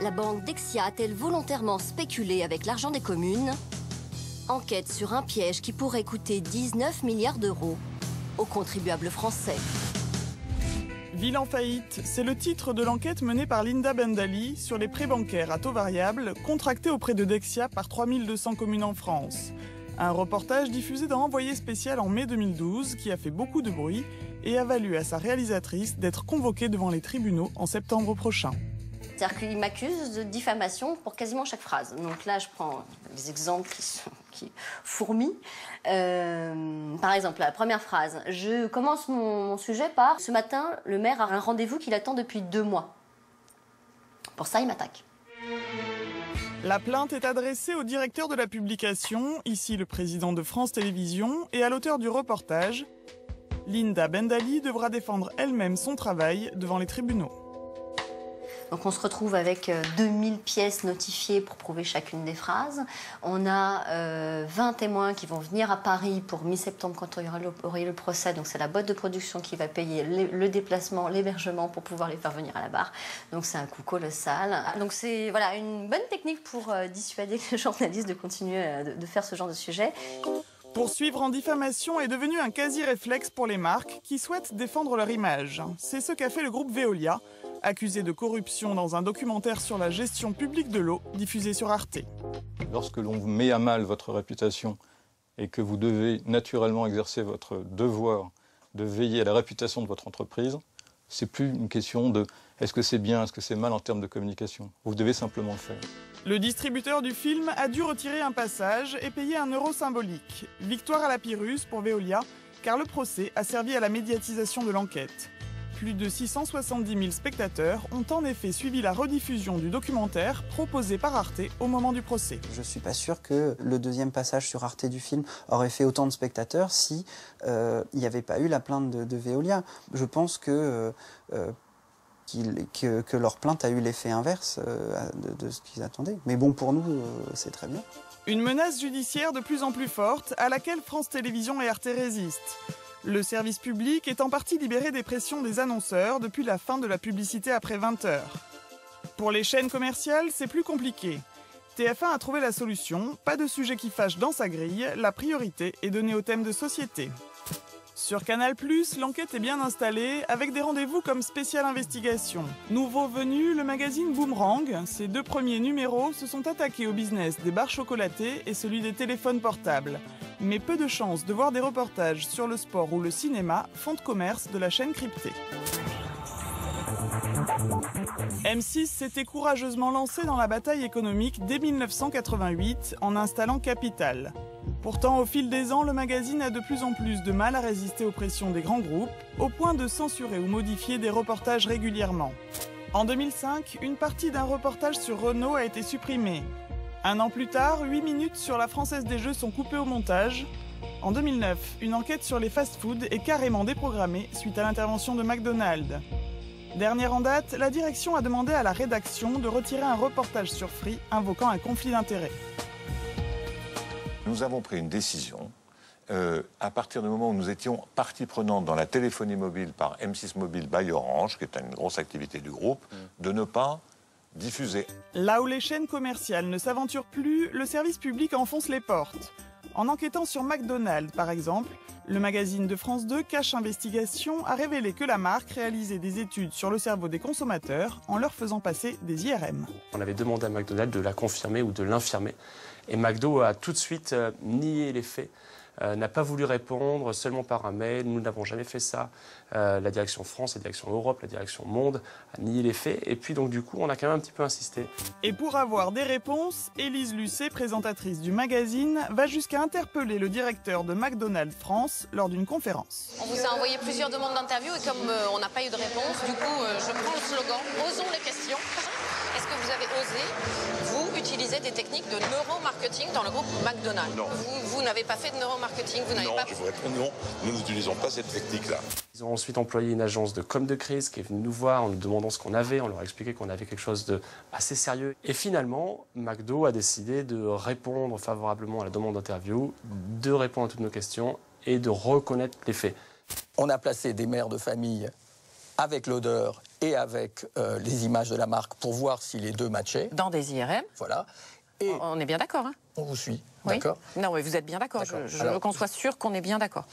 La banque Dexia a-t-elle volontairement spéculé avec l'argent des communes? Enquête sur un piège qui pourrait coûter 19 milliards d'euros aux contribuables français. Ville en faillite, c'est le titre de l'enquête menée par Linda Bendali sur les prêts bancaires à taux variable contractés auprès de Dexia par 3200 communes en France. Un reportage diffusé dans Envoyé spécial en mai 2012 qui a fait beaucoup de bruit et a valu à sa réalisatrice d'être convoquée devant les tribunaux en septembre prochain. C'est-à-dire qu'il m'accuse de diffamation pour quasiment chaque phrase. Donc là, je prends des exemples qui fourmillent. Par exemple, la première phrase. Je commence mon sujet par « Ce matin, le maire a un rendez-vous qu'il attend depuis 2 mois. » Pour ça, il m'attaque. La plainte est adressée au directeur de la publication, ici le président de France Télévisions, et à l'auteur du reportage. Linda Bendali devra défendre elle-même son travail devant les tribunaux. Donc on se retrouve avec 2000 pièces notifiées pour prouver chacune des phrases. On a 20 témoins qui vont venir à Paris pour mi-septembre quand il y aura le procès. Donc c'est la boîte de production qui va payer le déplacement, l'hébergement pour pouvoir les faire venir à la barre. Donc c'est un coût colossal. Donc c'est voilà, une bonne technique pour dissuader les journalistes de continuer de faire ce genre de sujet. Poursuivre en diffamation est devenu un quasi-réflexe pour les marques qui souhaitent défendre leur image. C'est ce qu'a fait le groupe Veolia, accusé de corruption dans un documentaire sur la gestion publique de l'eau diffusé sur Arte. Lorsque l'on met à mal votre réputation et que vous devez naturellement exercer votre devoir de veiller à la réputation de votre entreprise, c'est plus une question de est-ce que c'est bien, est-ce que c'est mal en termes de communication. Vous devez simplement le faire. Le distributeur du film a dû retirer un passage et payer 1 euro symbolique. Victoire à la Pyrrhus pour Veolia, car le procès a servi à la médiatisation de l'enquête. Plus de 670 000 spectateurs ont en effet suivi la rediffusion du documentaire proposé par Arte au moment du procès. Je ne suis pas sûr que le deuxième passage sur Arte du film aurait fait autant de spectateurs si il n'y avait pas eu la plainte de Veolia. Je pense que leur plainte a eu l'effet inverse de ce qu'ils attendaient. Mais bon, pour nous, c'est très bien. Une menace judiciaire de plus en plus forte à laquelle France Télévisions et Arte résistent. Le service public est en partie libéré des pressions des annonceurs depuis la fin de la publicité après 20 h. Pour les chaînes commerciales, c'est plus compliqué. TF1 a trouvé la solution, pas de sujet qui fâche dans sa grille, la priorité est donnée au thème de société. Sur Canal+, l'enquête est bien installée, avec des rendez-vous comme spéciale investigation. Nouveau venu, le magazine Boomerang, ses 2 premiers numéros se sont attaqués au business des barres chocolatées et celui des téléphones portables. Mais peu de chances de voir des reportages sur le sport ou le cinéma, fonds de commerce de la chaîne cryptée. M6 s'était courageusement lancé dans la bataille économique dès 1988 en installant Capital. Pourtant, au fil des ans, le magazine a de plus en plus de mal à résister aux pressions des grands groupes, au point de censurer ou modifier des reportages régulièrement. En 2005, une partie d'un reportage sur Renault a été supprimée. 1 an plus tard, 8 minutes sur la Française des Jeux sont coupées au montage. En 2009, une enquête sur les fast-foods est carrément déprogrammée suite à l'intervention de McDonald's. Dernière en date, la direction a demandé à la rédaction de retirer un reportage sur Free invoquant un conflit d'intérêts. Nous avons pris une décision, à partir du moment où nous étions partie prenante dans la téléphonie mobile par M6 Mobile by Orange, qui est une grosse activité du groupe, de ne pas diffuser. Là où les chaînes commerciales ne s'aventurent plus, le service public enfonce les portes. En enquêtant sur McDonald's, par exemple, le magazine de France 2, Cache Investigation, a révélé que la marque réalisait des études sur le cerveau des consommateurs en leur faisant passer des IRM. On avait demandé à McDonald's de la confirmer ou de l'infirmer. Et McDo a tout de suite nié les faits, n'a pas voulu répondre, seulement par un mail. Nous n'avons jamais fait ça. La direction France, la direction Europe, la direction Monde a nié les faits. Et puis donc du coup, on a quand même un petit peu insisté. Et pour avoir des réponses, Élise Lucet, présentatrice du magazine, va jusqu'à interpeller le directeur de McDonald's France lors d'une conférence. On vous a envoyé plusieurs demandes d'interview et comme on n'a pas eu de réponse, du coup, je prends le slogan « Osons les questions ». Est-ce que vous avez osé, vous, utiliser des techniques de neuromarketing dans le groupe McDonald's? Non. Vous n'avez pas fait de neuromarketing, vous n'avez Non, pas... je vous réponds non, nous n'utilisons pas cette technique-là. Ils ont ensuite employé une agence de com de crise qui est venue nous voir en nous demandant ce qu'on avait. On leur a expliqué qu'on avait quelque chose de assez sérieux. Et finalement, McDo a décidé de répondre favorablement à la demande d'interview, de répondre à toutes nos questions et de reconnaître les faits. On a placé des mères de famille avec l'odeur et avec les images de la marque pour voir si les deux matchaient. Dans des IRM. Voilà. Et on est bien d'accord, hein? On vous suit, oui. D'accord. Non, mais vous êtes bien d'accord. Je veux qu'on soit sûr qu'on est bien d'accord.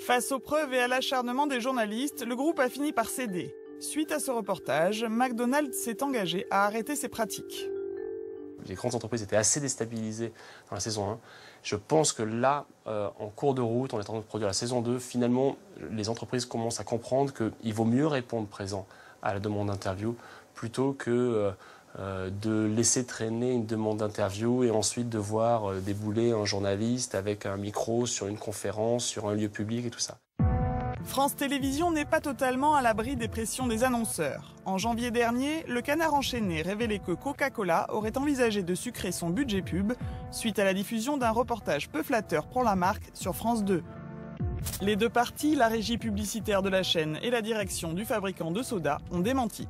Face aux preuves et à l'acharnement des journalistes, le groupe a fini par céder. Suite à ce reportage, McDonald's s'est engagé à arrêter ses pratiques. Les grandes entreprises étaient assez déstabilisées dans la saison 1. Je pense que là, en cours de route, en étant en train de produire la saison 2, finalement, les entreprises commencent à comprendre qu'il vaut mieux répondre présent à la demande d'interview plutôt que de laisser traîner une demande d'interview et ensuite de voir débouler un journaliste avec un micro sur une conférence, sur un lieu public et tout ça. France Télévisions n'est pas totalement à l'abri des pressions des annonceurs. En janvier dernier, le Canard enchaîné révélait que Coca-Cola aurait envisagé de sucrer son budget pub suite à la diffusion d'un reportage peu flatteur pour la marque sur France 2. Les deux parties, la régie publicitaire de la chaîne et la direction du fabricant de soda, ont démenti.